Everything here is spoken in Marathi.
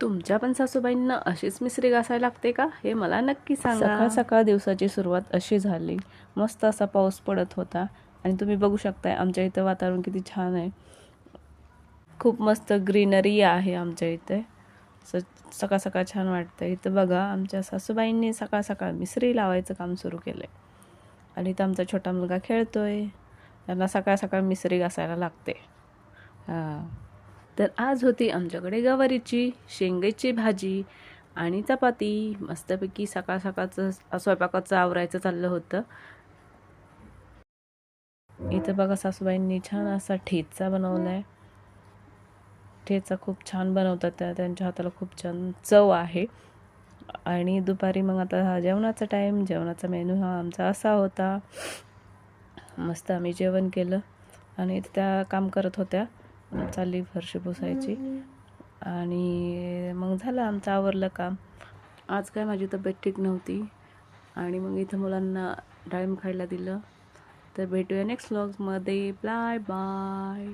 तुमच्या पण सासूबाईंना अशीच मिसरी घासायला लागते का हे मला नक्की सांगा. सकाळ सकाळ दिवसाची सुरुवात अशी झाली. मस्त असा पाऊस पडत होता आणि तुम्ही बघू शकताय आमच्या इथं वातावरण किती छान आहे. खूप मस्त ग्रीनरी आहे आमच्या इथे. सकाळ सकाळ छान वाटतं. इथं बघा आमच्या सासूबाईंनी सकाळ सकाळ मिसरी लावायचं काम सुरू केलं आहे आणि इथं आमचा छोटा मुलगा खेळतोय. त्यांना सकाळ सकाळ मिसरी घासायला लागते. हां. तर आज होती आमच्याकडे गवारीची शेंगाची भाजी आणि चपाती. मस्तपैकी सकाळ सकाळचं स्वयंपाकाचं आवरायचं चाललं होतं. इथं बघा सासूबाईंनी छान असा ठेचा बनवलाय. ठेचा खूप छान बनवतात त्यांच्या हाताला खूप छान चव आहे. आणि दुपारी मग आता हा जेवणाचा टाईम. जेवणाचा मेनू हा आमचा असा होता. मस्त आम्ही जेवण केलं आणि त्या काम करत होत्या. चालली फरशी पुसायची आणि मग झालं आमचं आवरलं काम. आज काय माझी तब्येत ठीक नव्हती आणि मग इथं मुलांना डाळिंब खायला दिलं. तर भेटूया नेक्स्ट व्लॉग्समध्ये. Bye bye.